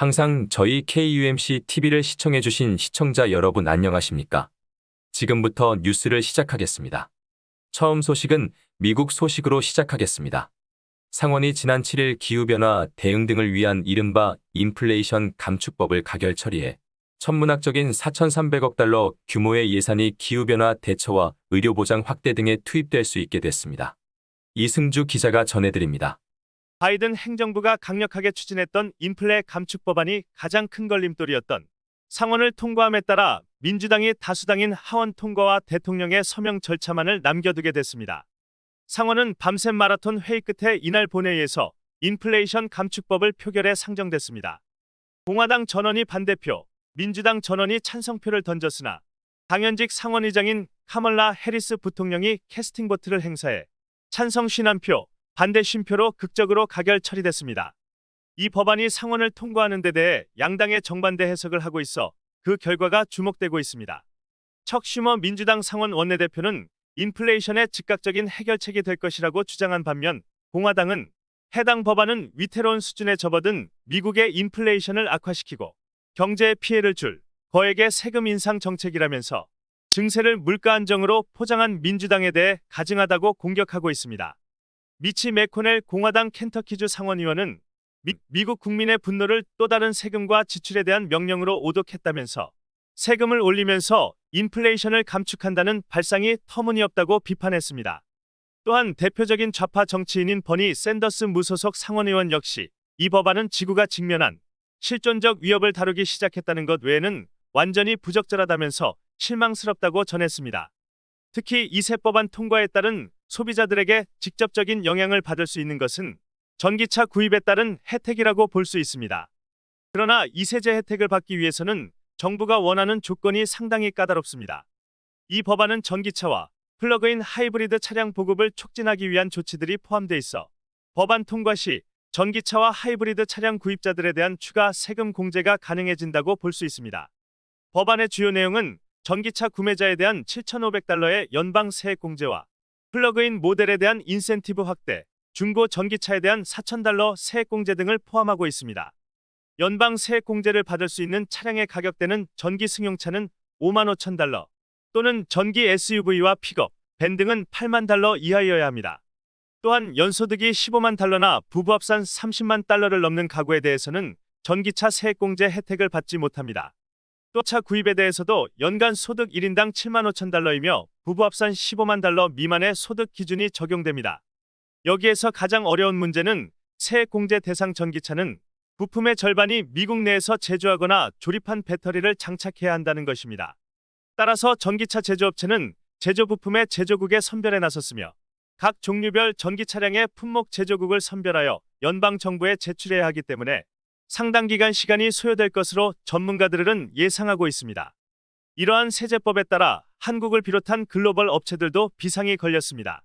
항상 저희 KUMC TV를 시청해주신 시청자 여러분 안녕하십니까? 지금부터 뉴스를 시작하겠습니다. 처음 소식은 미국 소식으로 시작하겠습니다. 상원이 지난 7일 기후변화 대응 등을 위한 이른바 인플레이션 감축법을 가결 처리해 천문학적인 4,300억 달러 규모의 예산이 기후변화 대처와 의료보장 확대 등에 투입될 수 있게 됐습니다. 이승주 기자가 전해드립니다. 바이든 행정부가 강력하게 추진했던 인플레 감축 법안이 가장 큰 걸림돌이었던 상원을 통과함에 따라 민주당이 다수당인 하원 통과와 대통령의 서명 절차만을 남겨두게 됐습니다. 상원은 밤샘 마라톤 회의 끝에 이날 본회의에서 인플레이션 감축법을 표결에 상정됐습니다. 공화당 전원이 반대표, 민주당 전원이 찬성표를 던졌으나 당연직 상원의장인 카멀라 해리스 부통령이 캐스팅 보트를 행사해 찬성 51표, 반대 50표로 극적으로 가결 처리됐습니다. 이 법안이 상원을 통과하는 데 대해 양당의 정반대 해석을 하고 있어 그 결과가 주목되고 있습니다. 척 슈머 민주당 상원 원내대표는 인플레이션의 즉각적인 해결책이 될 것이라고 주장한 반면 공화당은 해당 법안은 위태로운 수준에 접어든 미국의 인플레이션을 악화시키고 경제에 피해를 줄 거액의 세금 인상 정책이라면서 증세를 물가 안정으로 포장한 민주당에 대해 가증하다고 공격하고 있습니다. 미치 매코넬 공화당 켄터키주 상원의원은 미국 국민의 분노를 또 다른 세금과 지출에 대한 명령으로 오독했다면서 세금을 올리면서 인플레이션을 감축한다는 발상이 터무니없다고 비판했습니다. 또한 대표적인 좌파 정치인인 버니 샌더스 무소속 상원의원 역시 이 법안은 지구가 직면한 실존적 위협을 다루기 시작했다는 것 외에는 완전히 부적절하다면서 실망스럽다고 전했습니다. 특히 이 새 법안 통과에 따른 소비자들에게 직접적인 영향을 받을 수 있는 것은 전기차 구입에 따른 혜택이라고 볼 수 있습니다. 그러나 이 세제 혜택을 받기 위해서는 정부가 원하는 조건이 상당히 까다롭습니다. 이 법안은 전기차와 플러그인 하이브리드 차량 보급을 촉진하기 위한 조치들이 포함돼 있어 법안 통과 시 전기차와 하이브리드 차량 구입자들에 대한 추가 세금 공제가 가능해진다고 볼 수 있습니다. 법안의 주요 내용은 전기차 구매자에 대한 7,500달러의 연방 세액 공제와 플러그인 모델에 대한 인센티브 확대, 중고 전기차에 대한 4,000달러 세액 공제 등을 포함하고 있습니다. 연방 세액 공제를 받을 수 있는 차량의 가격대는 전기 승용차는 55,000달러 또는 전기 SUV와 픽업, 밴 등은 8만 달러 이하여야 합니다. 또한 연소득이 15만 달러나 부부 합산 30만 달러를 넘는 가구에 대해서는 전기차 세액 공제 혜택을 받지 못합니다. 또 차 구입에 대해서도 연간 소득 1인당 7만 5천 달러이며 부부 합산 15만 달러 미만의 소득 기준이 적용됩니다. 여기에서 가장 어려운 문제는 세액 공제 대상 전기차는 부품의 절반이 미국 내에서 제조하거나 조립한 배터리를 장착해야 한다는 것입니다. 따라서 전기차 제조업체는 제조 부품의 제조국에 선별에 나섰으며 각 종류별 전기 차량의 품목 제조국을 선별하여 연방 정부에 제출해야 하기 때문에 상당 기간 시간이 소요될 것으로 전문가들은 예상하고 있습니다. 이러한 세제법에 따라 한국을 비롯한 글로벌 업체들도 비상이 걸렸습니다.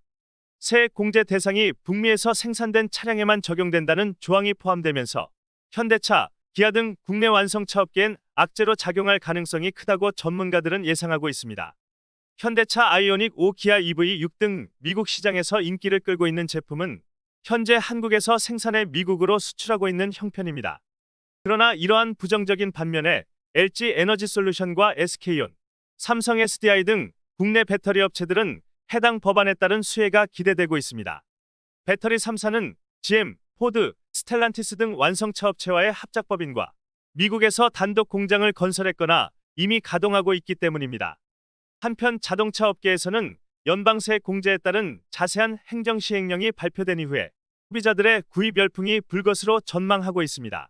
세액 공제 대상이 북미에서 생산된 차량에만 적용된다는 조항이 포함되면서 현대차, 기아 등 국내 완성차 업계엔 악재로 작용할 가능성이 크다고 전문가들은 예상하고 있습니다. 현대차 아이오닉 5, 기아 EV6 등 미국 시장에서 인기를 끌고 있는 제품은 현재 한국에서 생산해 미국으로 수출하고 있는 형편입니다. 그러나 이러한 부정적인 반면에 LG 에너지솔루션과 SK온, 삼성 SDI 등 국내 배터리 업체들은 해당 법안에 따른 수혜가 기대되고 있습니다. 배터리 3사는 GM, 포드, 스텔란티스 등 완성차 업체와의 합작법인과 미국에서 단독 공장을 건설했거나 이미 가동하고 있기 때문입니다. 한편 자동차 업계에서는 연방세액 공제에 따른 자세한 행정시행령이 발표된 이후에 소비자들의 구입 열풍이 불 것으로 전망하고 있습니다.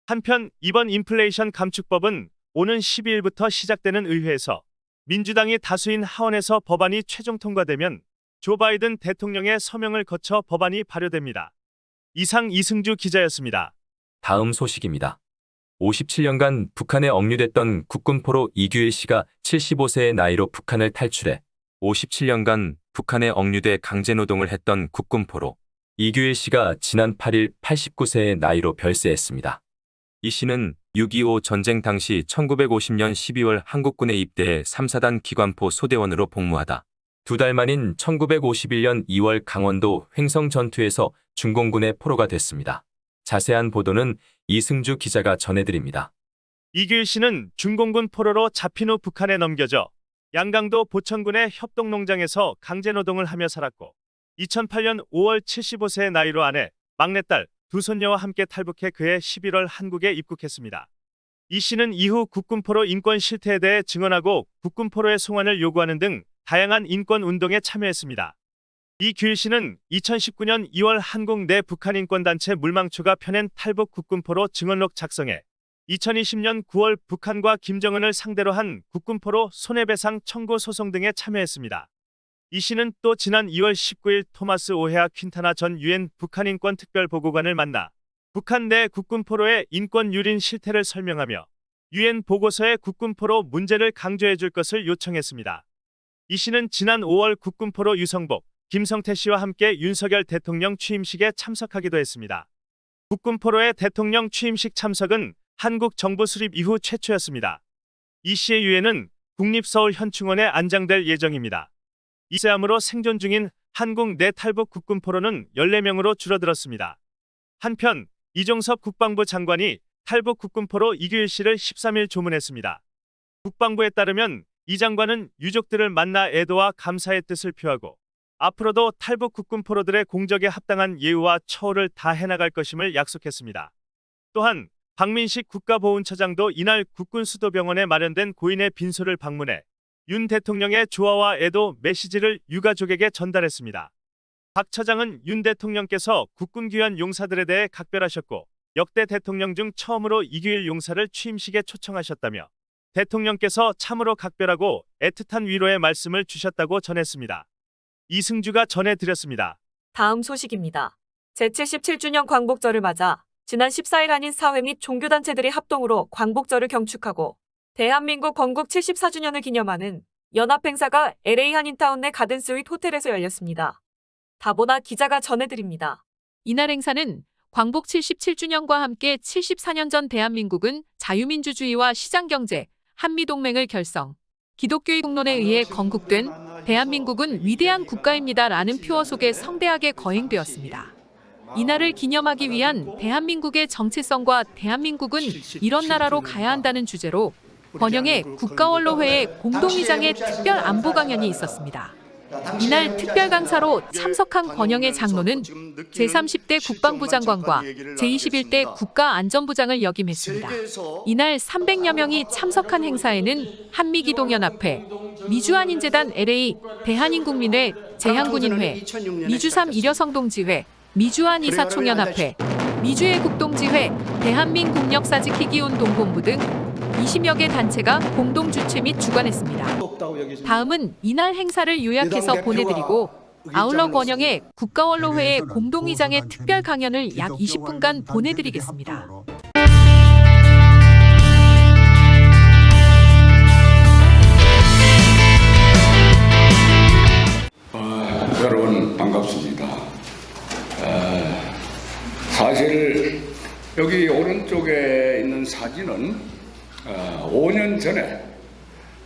한편 이번 인플레이션 감축법은 오는 12일부터 시작되는 의회에서 민주당이 다수인 하원에서 법안이 최종 통과되면 조 바이든 대통령의 서명을 거쳐 법안이 발효됩니다. 이상 이승주 기자였습니다. 다음 소식입니다. 57년간 북한에 억류됐던 국군포로 이규일 씨가 75세의 나이로 북한을 탈출해 57년간 북한에 억류돼 강제노동을 했던 국군포로 이규일 씨가 지난 8일 89세의 나이로 별세했습니다. 이 씨는 6.25 전쟁 당시 1950년 12월 한국군에 입대해 3사단 기관포 소대원으로 복무하다 2달 만인 1951년 2월 강원도 횡성 전투에서 중공군의 포로가 됐습니다. 자세한 보도는 이승주 기자가 전해드립니다. 이규일 씨는 중공군 포로로 잡힌 후 북한에 넘겨져 양강도 보천군의 협동농장에서 강제노동을 하며 살았고 2008년 5월 75세의 나이로 아내, 막내딸, 두 손녀와 함께 탈북해 그해 11월 한국에 입국했습니다. 이 씨는 이후 국군포로 인권 실태에 대해 증언하고 국군포로의 송환을 요구하는 등 다양한 인권 운동에 참여했습니다. 이규일 씨는 2019년 2월 한국 내 북한 인권단체 물망초가 펴낸 탈북 국군포로 증언록 작성해 2020년 9월 북한과 김정은을 상대로 한 국군포로 손해배상 청구 소송 등에 참여했습니다. 이 씨는 또 지난 2월 19일 토마스 오헤아 퀸타나 전 유엔 북한 인권 특별보고관을 만나 북한 내 국군포로의 인권 유린 실태를 설명하며 유엔 보고서의 국군포로 문제를 강조해 줄 것을 요청했습니다. 이 씨는 지난 5월 국군포로 유성복, 김성태 씨와 함께 윤석열 대통령 취임식에 참석하기도 했습니다. 국군포로의 대통령 취임식 참석은 한국 정부 수립 이후 최초였습니다. 이 씨의 유해는 국립서울 현충원에 안장될 예정입니다. 이세함으로 생존 중인 한국 내 탈북 국군포로는 14명으로 줄어들었습니다. 한편 이종섭 국방부 장관이 탈북 국군포로 이규일 씨를 13일 조문했습니다. 국방부에 따르면 이 장관은 유족들을 만나 애도와 감사의 뜻을 표하고 앞으로도 탈북 국군포로들의 공적에 합당한 예우와 처우를 다해 나갈 것임을 약속했습니다. 또한 박민식 국가보훈처장도 이날 국군수도병원에 마련된 고인의 빈소를 방문해 윤 대통령의 조화와 애도 메시지를 유가족에게 전달했습니다. 박 처장은 윤 대통령께서 국군 귀환 용사들에 대해 각별하셨고 역대 대통령 중 처음으로 이규일 용사를 취임식에 초청하셨다며 대통령께서 참으로 각별하고 애틋한 위로의 말씀을 주셨다고 전했습니다. 이승주가 전해드렸습니다. 다음 소식입니다. 제77주년 광복절을 맞아 지난 14일 한인 사회 및 종교단체들이 합동으로 광복절을 경축하고 대한민국 건국 74주년을 기념하는 연합행사가 LA 한인타운 내 가든스윗 호텔에서 열렸습니다. 다보나 기자가 전해드립니다. 이날 행사는 광복 77주년과 함께 74년 전 대한민국은 자유민주주의와 시장경제, 한미동맹을 결성, 기독교의 공론에 의해 건국된 대한민국은 위대한 국가입니다라는 표어 속에 성대하게 거행되었습니다. 이날을 기념하기 위한 대한민국의 정체성과 대한민국은 이런 나라로 가야 한다는 주제로 권영의 국가원로회의 공동의장의 특별 안보 강연이 있었습니다. 이날 특별 강사로 참석한 권영의 장로는 제30대 국방부 장관과 제21대 국가안전부장을 역임했습니다. 이날 300여 명이 참석한 행사에는 한미기동연합회, 미주한인재단 LA, 대한인국민회, 재향군인회, 미주3 일여성동지회, 미주한이사총연합회, 미주애국동지회, 대한민국력사지키기운동본부 등 20여 개 단체가 공동 주최 및 주관했습니다. 다음은 이날 행사를 요약해서 보내드리고 아울러 권영의 국가원로회의 공동의장의 특별 강연을 약 20분간 보내드리겠습니다. 여러분 반갑습니다. 사실 여기 오른쪽에 있는 사진은 5년 전에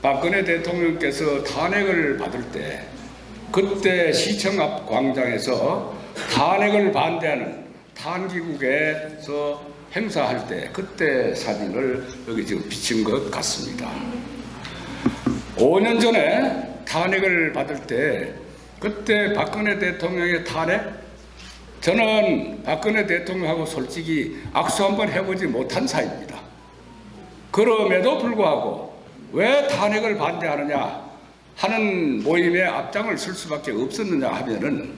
박근혜 대통령께서 탄핵을 받을 때 그때 시청 앞 광장에서 탄핵을 반대하는 탄기국에서 행사할 때 그때 사진을 여기 지금 비친 것 같습니다. 5년 전에 탄핵을 받을 때 그때 박근혜 대통령의 탄핵, 저는 박근혜 대통령하고 솔직히 악수 한번 해보지 못한 사이입니다. 그럼에도 불구하고 왜 탄핵을 반대하느냐 하는 모임에 앞장을 쓸 수밖에 없었느냐 하면은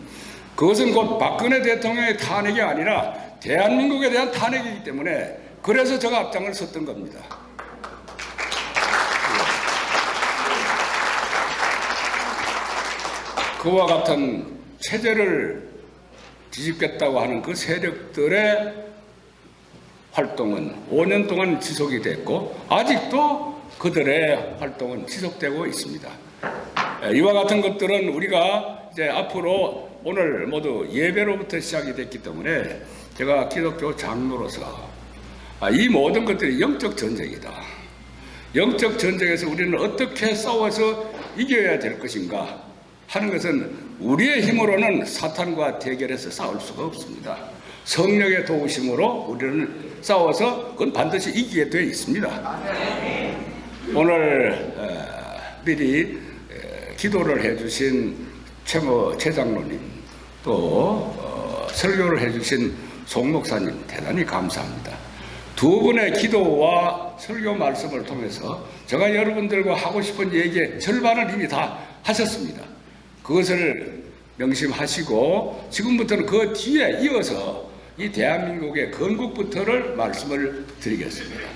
그것은 곧 박근혜 대통령의 탄핵이 아니라 대한민국에 대한 탄핵이기 때문에 그래서 제가 앞장을 섰던 겁니다. 그와 같은 체제를 뒤집겠다고 하는 그 세력들의 활동은 5년 동안 지속이 됐고 아직도 그들의 활동은 지속되고 있습니다. 이와 같은 것들은 우리가 이제 앞으로 오늘 모두 예배로부터 시작이 됐기 때문에 제가 기독교 장로로서 이 모든 것들이 영적 전쟁이다. 영적 전쟁에서 우리는 어떻게 싸워서 이겨야 될 것인가 하는 것은 우리의 힘으로는 사탄과 대결해서 싸울 수가 없습니다. 성령의 도우심으로 우리는 싸워서 그건 반드시 이기게 되어 있습니다. 오늘 미리 기도를 해주신 최 장로님 또 설교를 해주신 송 목사님 대단히 감사합니다. 두 분의 기도와 설교 말씀을 통해서 제가 여러분들과 하고 싶은 얘기의 절반을 이미 다 하셨습니다. 그것을 명심하시고 지금부터는 그 뒤에 이어서 이 대한민국의 건국부터를 말씀을 드리겠습니다.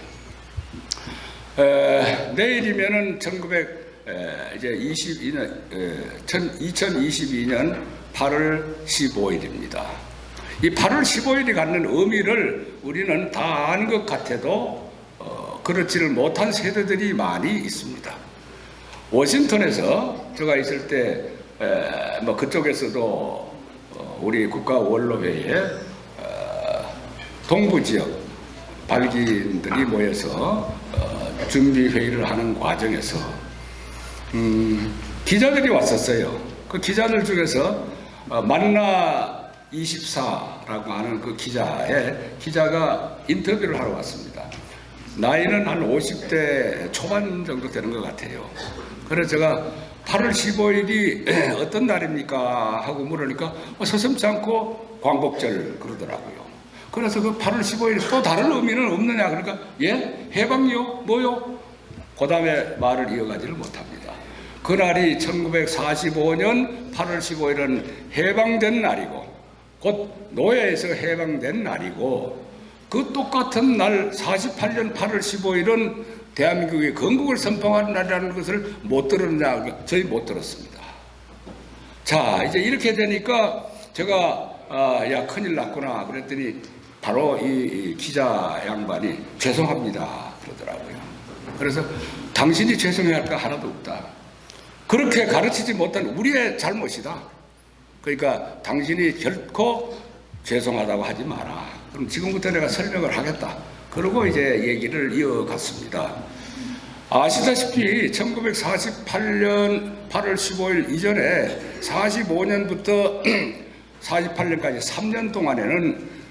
내일이면은 2022년 8월 15일입니다. 이 8월 15일이 갖는 의미를 우리는 다 아는 것 같아도 그렇지를 못한 세대들이 많이 있습니다. 워싱턴에서 제가 있을 때 뭐 그쪽에서도 우리 국가원로회에 동부 지역 발기인들이 모여서 준비 회의를 하는 과정에서 기자들이 왔었어요. 그 기자들 중에서 만나 24라고 하는 그 기자가 인터뷰를 하러 왔습니다. 나이는 한 50대 초반 정도 되는 것 같아요. 그래서 제가 8월 15일이 어떤 날입니까? 하고 물으니까 서슴지 않고 광복절 그러더라고요. 그래서 그 8월 15일 또 다른 의미는 없느냐? 그러니까 예? 해방이요? 뭐요? 그 다음에 말을 이어가지를 못합니다. 그날이 1945년 8월 15일은 해방된 날이고 곧 노예에서 해방된 날이고 그 똑같은 날 48년 8월 15일은 대한민국의 건국을 선포하는 날이라는 것을 못 들었냐? 저희 못 들었습니다. 자, 이제 이렇게 되니까 제가 야 큰일 났구나 그랬더니 바로 이 기자 양반이 죄송합니다 그러더라고요. 그래서 당신이 죄송해야 할 거 하나도 없다. 그렇게 가르치지 못한 우리의 잘못이다. 그러니까 당신이 결코 죄송하다고 하지 마라. 그럼 지금부터 내가 설명을 하겠다. 그러고 이제 얘기를 이어갔습니다. 아시다시피 1948년 8월 15일 이전에 45년부터 48년까지 3년 동안에는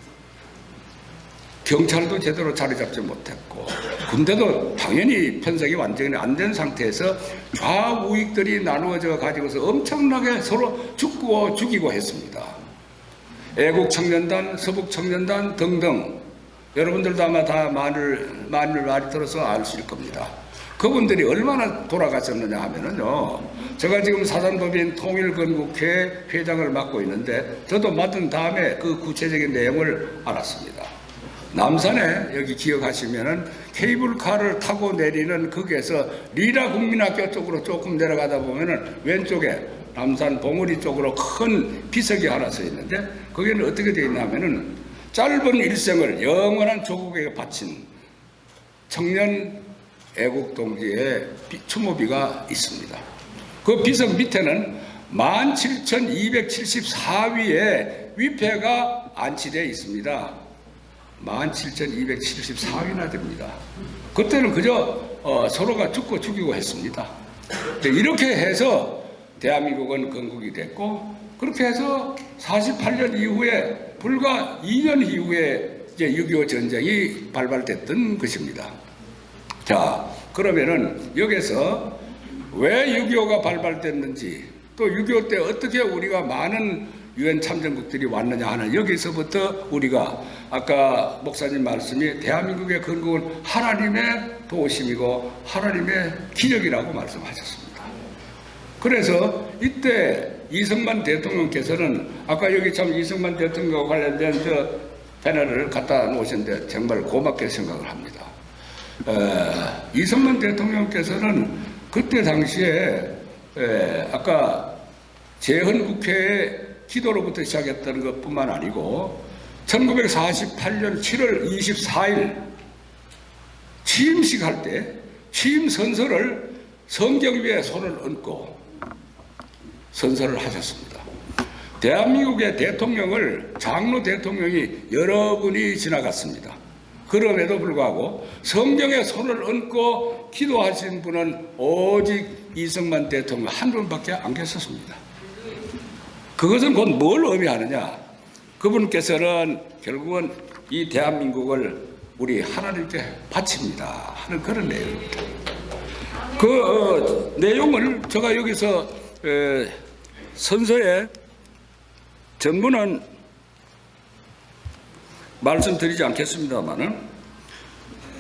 경찰도 제대로 자리 잡지 못했고 군대도 당연히 편성이 완전히 안 된 상태에서 좌우익들이 나누어져 가지고서 엄청나게 서로 죽이고 했습니다. 애국청년단, 서북청년단 등등 여러분들도 아마 다 많이 들어서 아실 겁니다. 그분들이 얼마나 돌아가셨느냐 하면은요, 제가 지금 사단법인 통일건국회 회장을 맡고 있는데 저도 맡은 다음에 그 구체적인 내용을 알았습니다. 남산에 여기 기억하시면은 케이블카를 타고 내리는 거기에서 리라 국민학교 쪽으로 조금 내려가다 보면은 왼쪽에 남산 봉우리 쪽으로 큰 비석이 하나 서 있는데 거기는 어떻게 되어 있냐면은 짧은 일생을 영원한 조국에게 바친 청년 애국동지의 추모비가 있습니다. 그 비석 밑에는 17,274위의 위패가 안치되어 있습니다. 17,274위나 됩니다. 그때는 그저 서로가 죽이고 했습니다. 이렇게 해서 대한민국은 건국이 됐고 그렇게 해서 48년 이후에 불과 2년 이후에 이제 6.25 전쟁이 발발됐던 것입니다. 자, 그러면은 여기서 왜 6.25가 발발됐는지 또 6.25 때 어떻게 우리가 많은 유엔 참전국들이 왔느냐 하는 여기서부터 우리가 아까 목사님 말씀이 대한민국의 건국은 하나님의 도우심이고 하나님의 기적이라고 말씀하셨습니다. 그래서 이때 이승만 대통령께서는 아까 여기 참 이승만 대통령과 관련된 저 패널을 갖다 놓으셨는데 정말 고맙게 생각을 합니다. 이승만 대통령께서는 그때 당시에 아까 재헌국회의 기도로부터 시작했다는 것뿐만 아니고 1948년 7월 24일 취임식 할 때 취임 선서를 성경 위에 손을 얹고 선서를 하셨습니다. 대한민국의 대통령을 장로 대통령이 여러 분이 지나갔습니다. 그럼에도 불구하고 성경에 손을 얹고 기도하신 분은 오직 이승만 대통령 한 분밖에 안 계셨습니다. 그것은 곧 뭘 의미하느냐? 그분께서는 결국은 이 대한민국을 우리 하나님께 바칩니다 하는 그런 내용입니다. 그 내용을 제가 여기서 선서에 전문은 말씀드리지 않겠습니다만은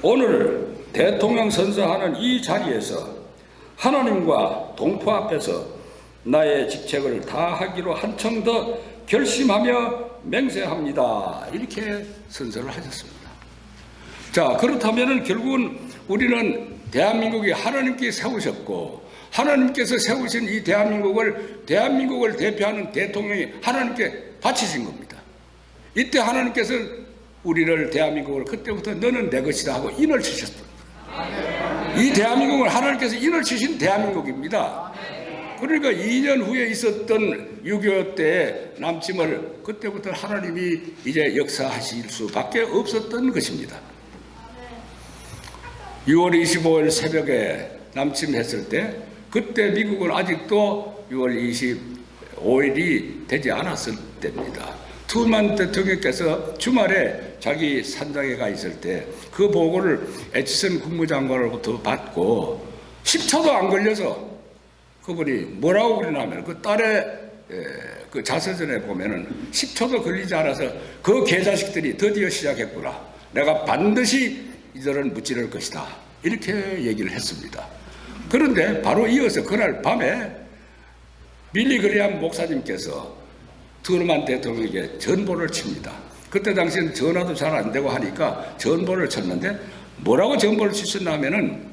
오늘 대통령 선서하는 이 자리에서 하나님과 동포 앞에서 나의 직책을 다하기로 한층 더 결심하며 맹세합니다. 이렇게 선서를 하셨습니다. 자, 그렇다면 결국은 우리는 대한민국이 하나님께 세우셨고 하나님께서 세우신 이 대한민국을 대표하는 대통령이 하나님께 바치신 겁니다. 이때 하나님께서 우리를 대한민국을 그때부터 너는 내 것이다 하고 인을 치셨습니다. 이 대한민국은 하나님께서 인을 치신 대한민국입니다. 그러니까 2년 후에 있었던 6.25 때의 남침을 그때부터 하나님이 이제 역사하실 수밖에 없었던 것입니다. 6월 25일 새벽에 남침했을 때 그때 미국은 아직도 6월 25일이 되지 않았을 때입니다. 트루먼 대통령께서 주말에 자기 산장에 가 있을 때 그 보고를 애치슨 국무장관으로부터 받고 10초도 안 걸려서 그분이 뭐라고 그러냐면 그 딸의 그 자서전에 보면은 10초도 걸리지 않아서 그 개자식들이 드디어 시작했구나. 내가 반드시 이들은 무찌를 것이다. 이렇게 얘기를 했습니다. 그런데 바로 이어서 그날 밤에 빌리 그레함 목사님께서 트루먼 대통령에게 전보를 칩니다. 그때 당시엔 전화도 잘 안 되고 하니까 전보를 쳤는데 뭐라고 전보를 치셨나 하면은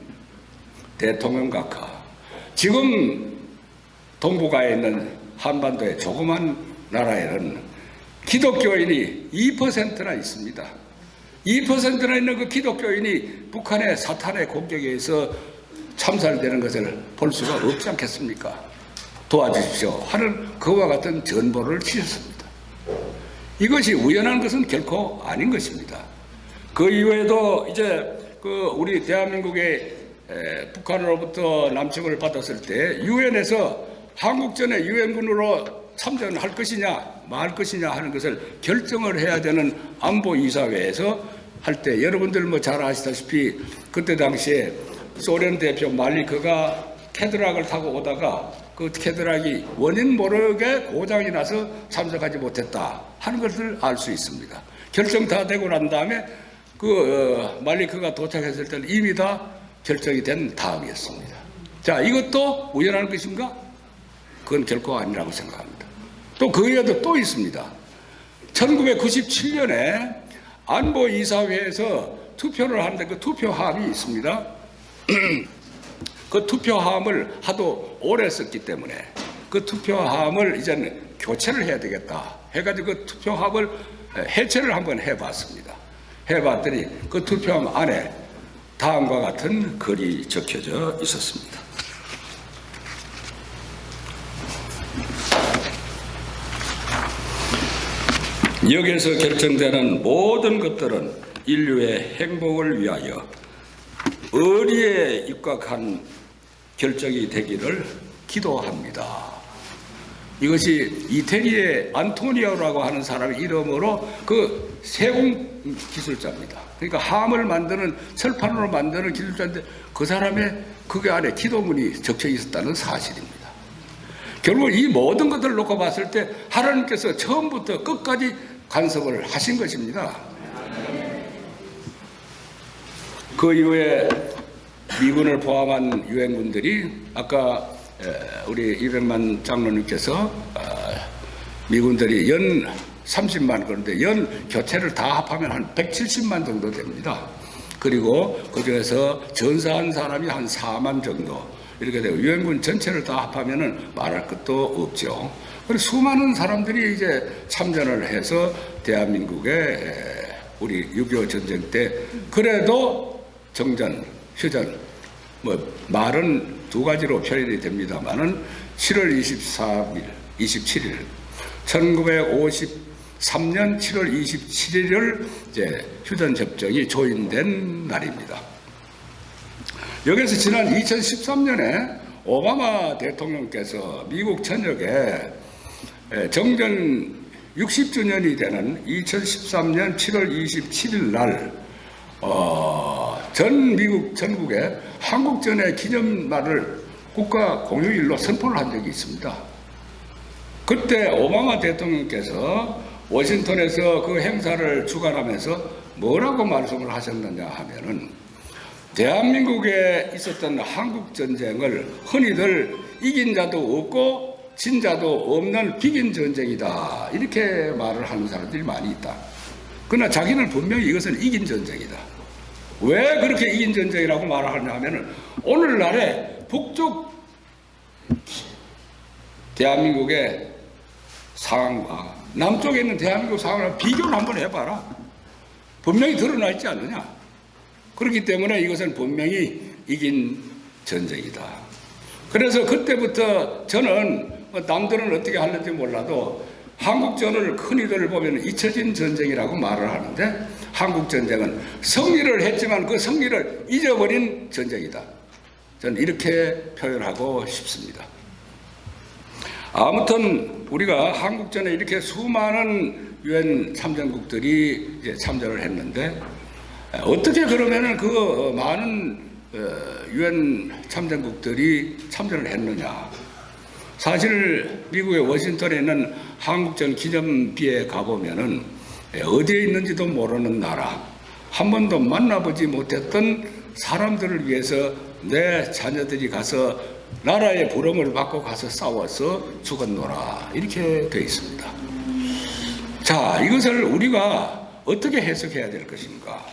대통령 각하, 지금 동북아에 있는 한반도의 조그만 나라에는 기독교인이 2%나 있습니다. 2%나 있는 그 기독교인이 북한의 사탄의 공격에 의해서 참살되는 것을 볼 수가 없지 않겠습니까? 도와주십시오 하는 그와 같은 전보를 치셨습니다. 이것이 우연한 것은 결코 아닌 것입니다. 그 이후에도 이제 그 우리 대한민국의 북한으로부터 남침을 받았을 때 유엔에서 한국전에 유엔군으로 참전할 것이냐 말 것이냐 하는 것을 결정을 해야 되는 안보이사회에서 할 때 여러분들 뭐 잘 아시다시피 그때 당시에 소련 대표 말리크가 캐드락을 타고 오다가 그 캐드락이 원인 모르게 고장이 나서 참석하지 못했다 하는 것을 알 수 있습니다. 결정 다 되고 난 다음에 그 말리크가 도착했을 때는 이미 다 결정이 된 다음이었습니다. 자, 이것도 우연한 것인가? 그건 결코 아니라고 생각합니다. 또 그 외에도 또 있습니다. 1997년에 안보이사회에서 투표를 하는데 그 투표함이 있습니다. 그 투표함을 하도 오래 썼기 때문에 그 투표함을 이제는 교체를 해야 되겠다 해가지고 그 투표함을 해체를 한번 해봤습니다. 해봤더니 그 투표함 안에 다음과 같은 글이 적혀져 있었습니다. 여기에서 결정되는 모든 것들은 인류의 행복을 위하여 의리에 입각한 결정이 되기를 기도합니다. 이것이 이태리의 안토니오라고 하는 사람의 이름으로 그 세공 기술자입니다. 그러니까 함을 만드는 철판으로 만드는 기술자인데 그 사람의 그게 안에 기도문이 적혀 있었다는 사실입니다. 결국 이 모든 것들을 놓고 봤을 때 하나님께서 처음부터 끝까지 간섭을 하신 것입니다. 그 이후에 미군을 포함한 유엔군들이 아까 우리 이백만 장로님께서 미군들이 연 30만 그런데 연 교체를 다 합하면 한 170만 정도 됩니다. 그리고 그중에서 전사한 사람이 한 4만 정도 이렇게 되고 유엔군 전체를 다 합하면은 말할 것도 없죠. 그리고 수많은 사람들이 이제 참전을 해서 대한민국의 우리 6.25 전쟁 때 그래도 정전, 휴전 뭐 말은 두 가지로 표현이 됩니다만은 7월 24일, 27일 1953년 7월 27일을 이제 휴전 협정이 조인된 날입니다. 여기서 지난 2013년에 오바마 대통령께서 미국 전역에 정전 60주년이 되는 2013년 7월 27일 날 전 미국 전국에 한국전의 기념날을 국가 공휴일로 선포를 한 적이 있습니다. 그때 오바마 대통령께서 워싱턴에서 그 행사를 주관하면서 뭐라고 말씀을 하셨느냐 하면은 대한민국에 있었던 한국전쟁을 흔히들 이긴 자도 없고 진 자도 없는 비긴 전쟁이다, 이렇게 말을 하는 사람들이 많이 있다. 그러나 자기는 분명히 이것은 이긴 전쟁이다. 왜 그렇게 이긴 전쟁이라고 말을 하냐 하면은 오늘날의 북쪽 대한민국의 상황과 남쪽에 있는 대한민국 상황을 비교를 한번 해봐라. 분명히 드러나 있지 않느냐. 그렇기 때문에 이것은 분명히 이긴 전쟁이다. 그래서 그때부터 저는 남들은 어떻게 하는지 몰라도 한국전을 흔히들 보면 잊혀진 전쟁이라고 말을 하는데, 한국전쟁은 승리를 했지만 그 승리를 잊어버린 전쟁이다. 저는 이렇게 표현하고 싶습니다. 아무튼 우리가 한국전에 이렇게 수많은 유엔 참전국들이 이제 참전을 했는데, 어떻게 그러면은 그 많은 유엔 참전국들이 참전을 했느냐? 사실 미국의 워싱턴에 있는 한국전 기념비에 가보면은 어디에 있는지도 모르는 나라, 한 번도 만나보지 못했던 사람들을 위해서 내 자녀들이 가서 나라의 부름을 받고 가서 싸워서 죽었노라, 이렇게 되어 있습니다. 자, 이것을 우리가 어떻게 해석해야 될 것인가?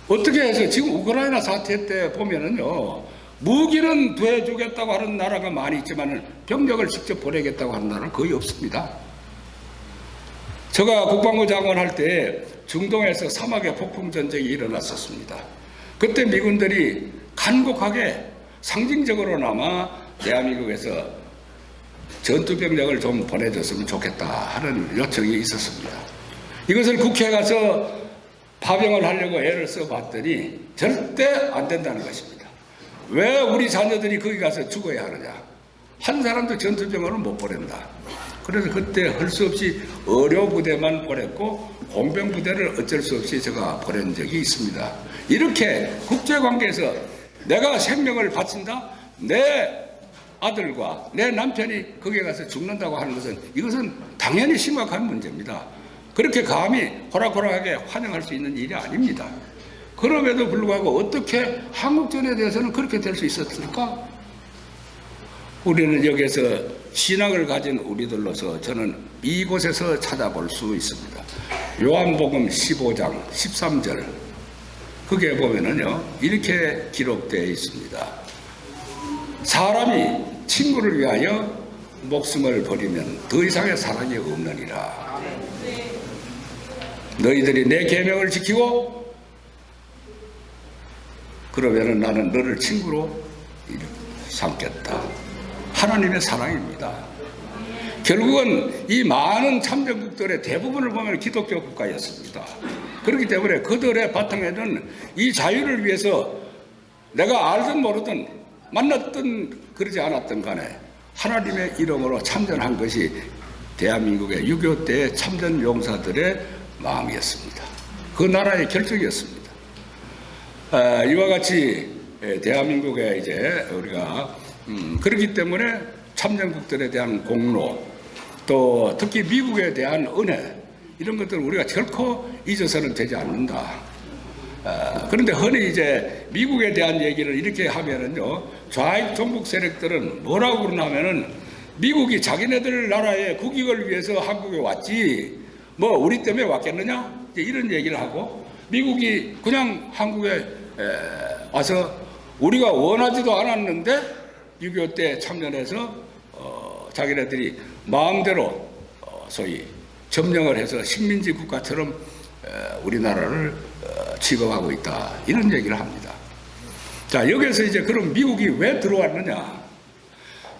어떻게 해서 지금 우크라이나 사태 때 보면은요, 무기는 구해주겠다고 하는 나라가 많이 있지만 병력을 직접 보내겠다고 하는 나라는 거의 없습니다. 제가 국방부 장관 할 때 중동에서 사막의 폭풍 전쟁이 일어났었습니다. 그때 미군들이 간곡하게 상징적으로나마 대한민국에서 전투병력을 좀 보내줬으면 좋겠다 하는 요청이 있었습니다. 이것을 국회에 가서 파병을 하려고 애를 써봤더니 절대 안 된다는 것입니다. 왜 우리 자녀들이 거기 가서 죽어야 하느냐? 한 사람도 전투병으로 못 보낸다. 그래서 그때 할 수 없이 의료 부대만 보냈고 공병 부대를 어쩔 수 없이 제가 보낸 적이 있습니다. 이렇게 국제관계에서 내가 생명을 바친다, 내 아들과 내 남편이 거기에 가서 죽는다고 하는 것은, 이것은 당연히 심각한 문제입니다. 그렇게 감히 호락호락하게 환영할 수 있는 일이 아닙니다. 그럼에도 불구하고 어떻게 한국전에 대해서는 그렇게 될 수 있었을까? 우리는 여기에서 신앙을 가진 우리들로서 저는 이곳에서 찾아볼 수 있습니다. 요한복음 15장 13절, 거기에 보면은요, 이렇게 기록되어 있습니다. 사람이 친구를 위하여 목숨을 버리면 더 이상의 사랑이 없느니라. 너희들이 내 계명을 지키고 그러면은 나는 너를 친구로 삼겠다. 하나님의 사랑입니다. 결국은 이 많은 참전국들의 대부분을 보면 기독교 국가였습니다. 그렇기 때문에 그들의 바탕에는 이 자유를 위해서 내가 알든 모르든 만났든 그러지 않았든 간에 하나님의 이름으로 참전한 것이 대한민국의 6.25 때의 참전 용사들의 마음이었습니다. 그 나라의 결정이었습니다. 이와 같이 대한민국에 이제 우리가 그렇기 때문에 참전국들에 대한 공로, 또 특히 미국에 대한 은혜, 이런 것들을 우리가 결코 잊어서는 되지 않는다. 그런데 흔히 이제 미국에 대한 얘기를 이렇게 하면은요, 좌익 종북 세력들은 뭐라고 그러냐면은 미국이 자기네들 나라의 국익을 위해서 한국에 왔지 뭐 우리 때문에 왔겠느냐, 이제 이런 얘기를 하고, 미국이 그냥 한국에 와서 우리가 원하지도 않았는데 6.25 때 참전해서 자기네들이 마음대로 소위 점령을 해서 식민지 국가처럼 우리나라를 취급하고 있다, 이런 얘기를 합니다. 자, 여기서 이제 그럼 미국이 왜 들어왔느냐?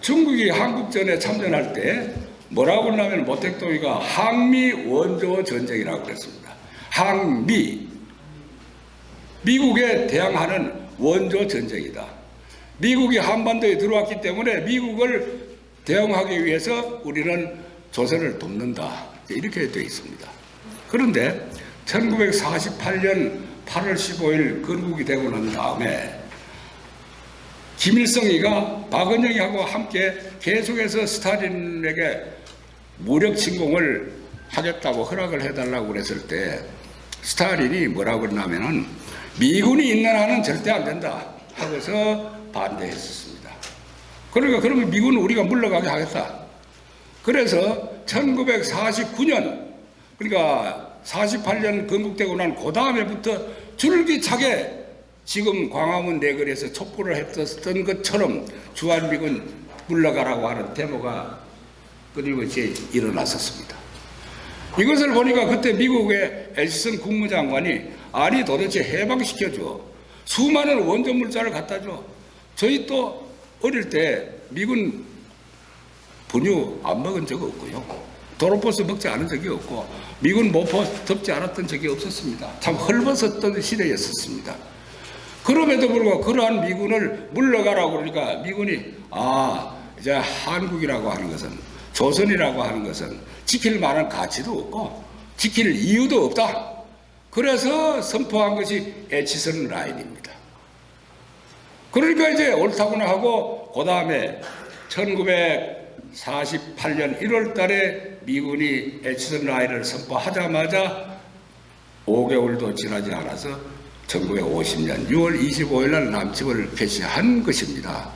중국이 한국전에 참전할 때 뭐라고 그러냐면 모택동이가 항미 원조 전쟁이라고 그랬습니다. 항미, 미국에 대항하는 원조 전쟁이다. 미국이 한반도에 들어왔기 때문에 미국을 대응하기 위해서 우리는 조선을 돕는다. 이렇게 되어 있습니다. 그런데 1948년 8월 15일 건국이 되고 난 다음에 김일성이가 박은영이하고 함께 계속해서 스탈린에게 무력 침공을 하겠다고 허락을 해달라고 그랬을 때 스탈린이 뭐라고 그러냐면은 미군이 있는 한은 절대 안 된다 하고서 반대했었습니다. 그러니까 그러면 미군은 우리가 물러가게 하겠다. 그래서 1949년 그러니까 48년 건국되고 난 그 다음에부터 줄기차게 지금 광화문 내거리에서 촛불을 했었던 것처럼 주한미군 물러가라고 하는 데모가 끊임없이 일어났었습니다. 이것을 보니까 그때 미국의 에디슨 국무장관이 아니 도대체 해방시켜줘. 수많은 원전 물자를 갖다 줘. 저희 또 어릴 때 미군 분유 안 먹은 적 없고요. 도로버스 먹지 않은 적이 없고 미군 모포 덮지 않았던 적이 없었습니다. 참 헐벗었던 시대였었습니다. 그럼에도 불구하고 그러한 미군을 물러가라고 그러니까 미군이 이제 한국이라고 하는 것은 조선이라고 하는 것은 지킬 만한 가치도 없고 지킬 이유도 없다. 그래서 선포한 것이 에치선 라인입니다. 그러니까 이제 옳다구나 하고 그 다음에 1948년 1월 달에 미군이 에치선 라인을 선포하자마자 5개월도 지나지 않아서 1950년 6월 25일 날 남침을 개시한 것입니다.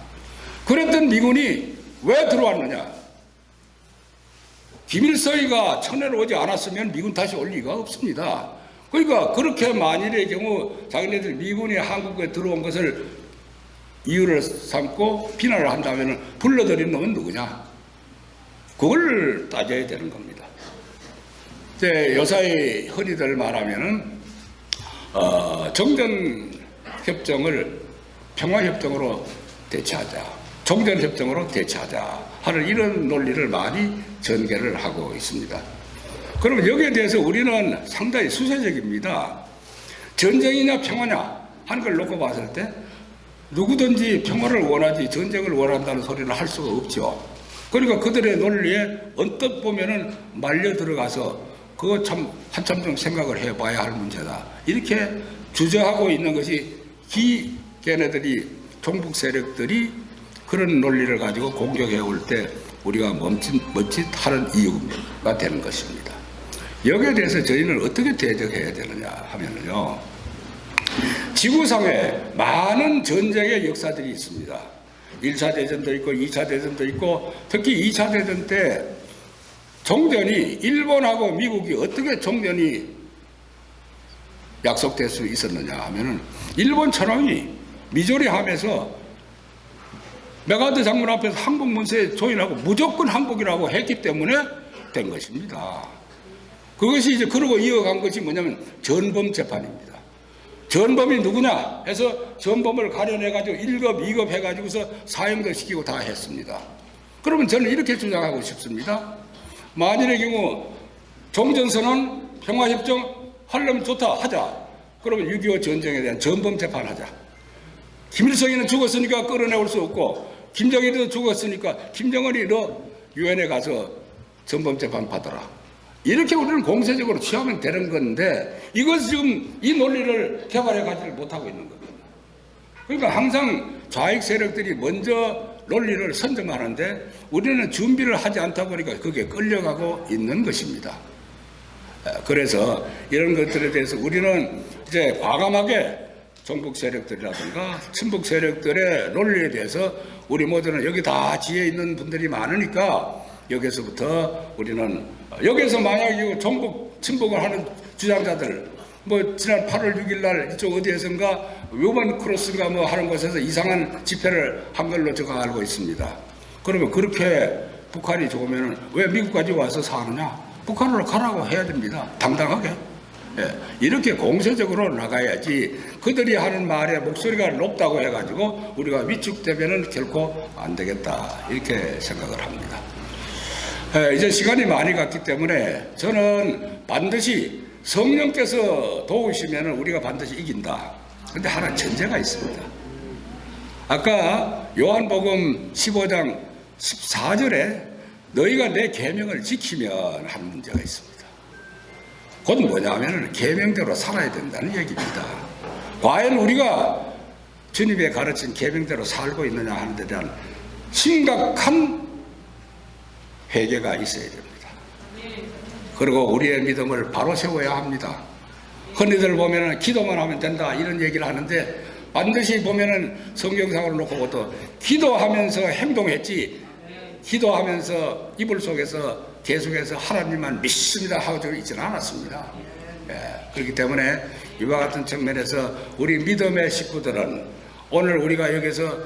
그랬던 미군이 왜 들어왔느냐? 김일성이가 천내로 오지 않았으면 미군 다시 올 리가 없습니다. 그러니까 그렇게 만일의 경우 자기네들 미군이 한국에 들어온 것을 이유를 삼고 비난을 한다면 불러들인 놈은 누구냐? 그걸 따져야 되는 겁니다. 요사이 흔히들 말하면은 정전협정을 평화협정으로 대체하자, 종전협정으로 대체하자 하는 이런 논리를 많이 전개를 하고 있습니다. 그럼 여기에 대해서 우리는 상당히 수세적입니다. 전쟁이냐 평화냐 하는 걸 놓고 봤을 때 누구든지 평화를 원하지 전쟁을 원한다는 소리는 할 수가 없죠. 그러니까 그들의 논리에 언뜻 보면은 말려 들어가서 그거 참 한참 좀 생각을 해봐야 할 문제다. 이렇게 주저하고 있는 것이 걔네들이 종북 세력들이 그런 논리를 가지고 공격해 올 때 우리가 멈칫하는 이유가 되는 것입니다. 여기에 대해서 저희는 어떻게 대적해야 되느냐 하면요. 지구상에 많은 전쟁의 역사들이 있습니다. 1차 대전도 있고 2차 대전도 있고 특히 2차 대전 때 종전이 일본하고 미국이 어떻게 종전이 약속될 수 있었느냐 하면은 일본 천황이 미조리함에서 메가드 장군 앞에서 한국 문서에 조인하고 무조건 한국이라고 했기 때문에 된 것입니다. 그것이 이제 그러고 이어간 것이 뭐냐면 전범 재판입니다. 전범이 누구냐 해서 전범을 가려내가지고 1급, 2급 해가지고서 사형도 시키고 다 했습니다. 그러면 저는 이렇게 주장하고 싶습니다. 만일의 경우 종전선언, 평화협정 하려면 좋다 하자. 그러면 6.25 전쟁에 대한 전범 재판하자. 김일성이는 죽었으니까 끌어내올 수 없고 김정일이도 죽었으니까 김정은이 너 유엔에 가서 전범 재판 받아라. 이렇게 우리는 공세적으로 취하면 되는 건데 이것을 지금 이 논리를 개발해 가지를 못하고 있는 겁니다. 그러니까 항상 좌익 세력들이 먼저 논리를 선점하는데 우리는 준비를 하지 않다 보니까 그게 끌려가고 있는 것입니다. 그래서 이런 것들에 대해서 우리는 이제 과감하게 종북 세력들이라든가 친북 세력들의 논리에 대해서 우리 모두는 여기 다 지혜 있는 분들이 많으니까 여기서부터 우리는 여기서 만약에 종북 친북을 하는 주장자들 뭐 지난 8월 6일 날 이쪽 어디에선가 요번 크로스인가 뭐 하는 곳에서 이상한 집회를 한 걸로 제가 알고 있습니다. 그러면 그렇게 북한이 좋으면 왜 미국까지 와서 사느냐? 북한으로 가라고 해야 됩니다. 당당하게. 이렇게 공세적으로 나가야지 그들이 하는 말에 목소리가 높다고 해가지고 우리가 위축되면 결코 안 되겠다. 이렇게 생각을 합니다. 이제 시간이 많이 갔기 때문에 저는 반드시 성령께서 도우시면 우리가 반드시 이긴다. 그런데 하나 전제가 있습니다. 아까 요한복음 15장 14절에 너희가 내 계명을 지키면 하는 문제가 있습니다. 그건 뭐냐면 계명대로 살아야 된다는 얘기입니다. 과연 우리가 주님의 가르친 계명대로 살고 있느냐 하는 데 대한 심각한 회개가 있어야 됩니다. 그리고 우리의 믿음을 바로 세워야 합니다. 흔히들 보면은 기도만 하면 된다 이런 얘기를 하는데 반드시 보면은 성경상으로 놓고 또 기도하면서 행동했지 기도하면서 이불 속에서 계속해서 하나님만 믿습니다 하고 있지는 않았습니다. 그렇기 때문에 이와 같은 측면에서 우리 믿음의 식구들은 오늘 우리가 여기서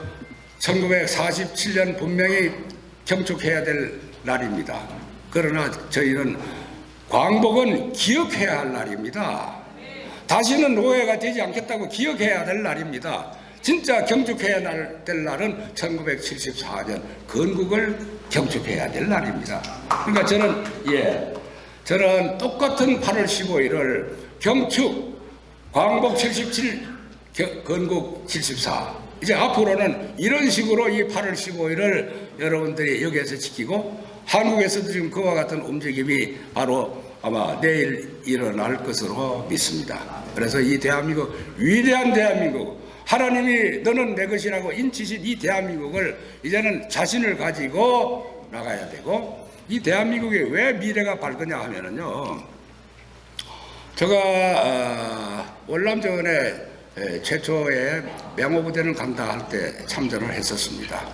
1947년 분명히 경축해야 될 날입니다. 그러나 저희는 광복은 기억해야 할 날입니다. 다시는 노예가 되지 않겠다고 기억해야 될 날입니다. 진짜 경축해야 될 날은 1974년 건국을 경축해야 될 날입니다. 그러니까 저는 똑같은 8월 15일을 경축, 광복 77, 건국 74. 이제 앞으로는 이런 식으로 이 8월 15일을 여러분들이 여기에서 지키고 한국에서도 지금 그와 같은 움직임이 바로 아마 내일 일어날 것으로 믿습니다. 그래서 이 대한민국, 위대한 대한민국, 하나님이 너는 내 것이라고 인치신 이 대한민국을 이제는 자신을 가지고 나가야 되고, 이 대한민국이 왜 미래가 밝으냐 하면은요, 제가 월남전에 최초에 명호부대는 간다 할 때 참전을 했었습니다.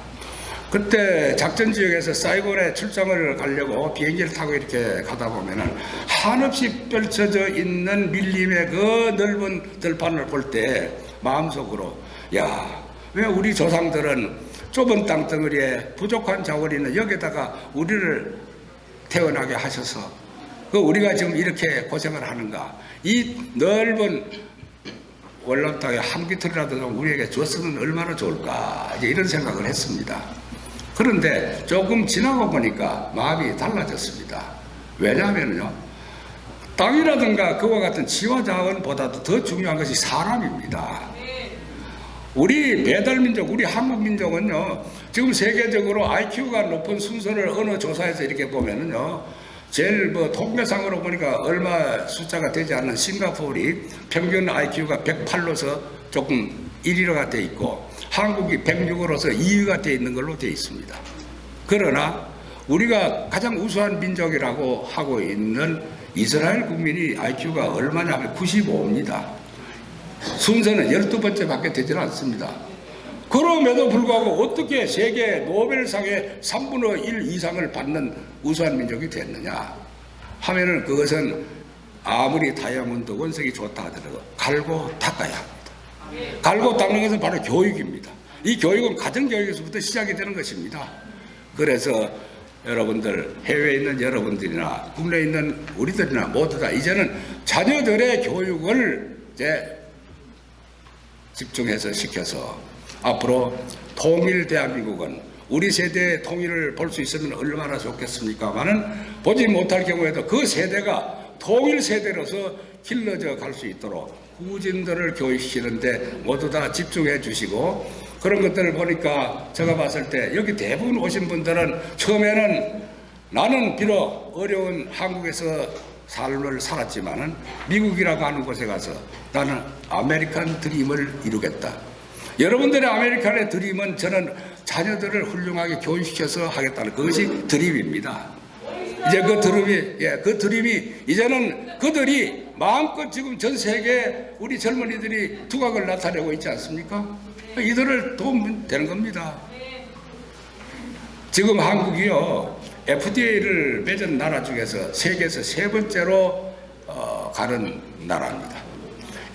그때 작전 지역에서 사이곤에 출장을 가려고 비행기를 타고 이렇게 가다 보면은 한없이 펼쳐져 있는 밀림의 그 넓은 들판을 볼 때 마음속으로, 야, 왜 우리 조상들은 좁은 땅덩어리에 부족한 자원이 있는 여기다가 우리를 태어나게 하셔서 그 우리가 지금 이렇게 고생을 하는가, 이 넓은 월남 땅에 한 깃털이라도 좀 우리에게 줬으면 얼마나 좋을까, 이제 이런 생각을 했습니다. 그런데 조금 지나고 보니까 마음이 달라졌습니다. 왜냐하면요, 땅이라든가 그와 같은 지화 자원보다도 더 중요한 것이 사람입니다. 우리 배달민족, 우리 한국민족은요, 지금 세계적으로 IQ가 높은 순서를 어느 조사에서 이렇게 보면은요, 제일 통계상으로 보니까 얼마 숫자가 되지 않는 싱가포르이 평균 IQ가 108로서 조금 1위가 돼 있고, 한국이 106으로서 2위가 돼 있는 걸로 돼 있습니다. 그러나 우리가 가장 우수한 민족이라고 하고 있는 이스라엘 국민이 IQ가 얼마냐면 95입니다. 순서는 12번째 밖에 되지는 않습니다. 그럼에도 불구하고 어떻게 세계 노벨상의 3분의 1 이상을 받는 우수한 민족이 됐느냐 하면은 그것은 아무리 다이아몬드 원석이 좋다 하더라도 갈고 닦아야 합니다. 갈고 닦는 것은 바로 교육입니다. 이 교육은 가정교육에서부터 시작이 되는 것입니다. 그래서 여러분들, 해외에 있는 여러분들이나 국내에 있는 우리들이나 모두 다 이제는 자녀들의 교육을 이제 집중해서 시켜서 앞으로 통일 대한민국은 우리 세대의 통일을 볼 수 있으면 얼마나 좋겠습니까마는 보지 못할 경우에도 그 세대가 통일 세대로서 길러져 갈 수 있도록 후진들을 교육시키는데 모두 다 집중해 주시고, 그런 것들을 보니까 제가 봤을 때 여기 대부분 오신 분들은 처음에는 나는 비록 어려운 한국에서 삶을 살았지만은 미국이라고 하는 곳에 가서 나는 아메리칸 드림을 이루겠다. 여러분들의 아메리칸의 드림은 저는 자녀들을 훌륭하게 교육시켜서 하겠다는 그것이 드림입니다. 이제 그 드림이 이제는 그들이 마음껏 지금 전 세계 우리 젊은이들이 두각을 나타내고 있지 않습니까? 이들을 도우면 되는 겁니다. 지금 한국이요, FTA를 맺은 나라 중에서 세계에서 3번째로 가는 나라입니다.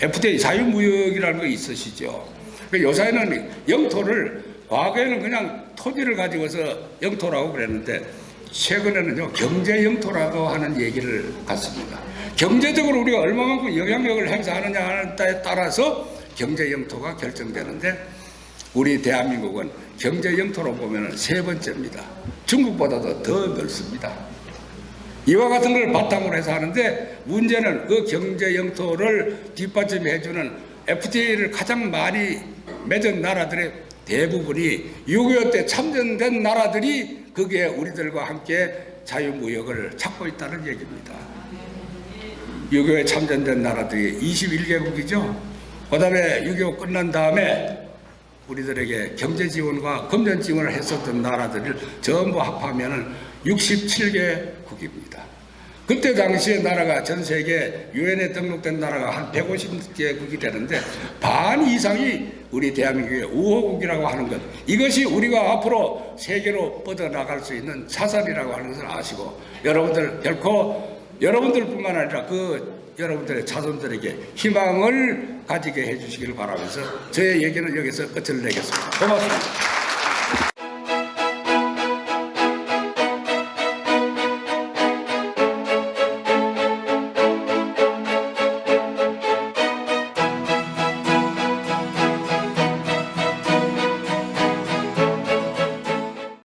FTA 자유무역이라는 거 있으시죠? 요새는 영토를, 과거에는 그냥 토지를 가지고서 영토라고 그랬는데 최근에는요, 경제 영토라고 하는 얘기를 갖습니다. 경제적으로 우리가 얼마만큼 영향력을 행사하느냐 하는 데에 따라서 경제 영토가 결정되는데, 우리 대한민국은 경제 영토로 보면 3번째입니다. 중국보다도 더 넓습니다. 이와 같은 걸 바탕으로 해서 하는데, 문제는 그 경제 영토를 뒷받침해주는 FTA를 가장 많이 맺은 나라들의 대부분이 6.25 때 참전된 나라들이 거기에 우리들과 함께 자유무역을 찾고 있다는 얘기입니다. 6.25에 참전된 나라들이 21개국이죠. 그 다음에 6.25 끝난 다음에 우리들에게 경제 지원과 금전 지원을 했었던 나라들을 전부 합하면 67개국입니다. 그때 당시에 나라가 전 세계 유엔에 등록된 나라가 한 150개국이 되는데 반 이상이 우리 대한민국의 우호국이라고 하는 것, 이것이 우리가 앞으로 세계로 뻗어나갈 수 있는 자산이라고 하는 것을 아시고, 여러분들 결코 여러분들뿐만 아니라 여러분들의 자손들에게 희망을 가지게 해주시길 바라면서 저의 얘기는 여기서 끝을 내겠습니다. 고맙습니다.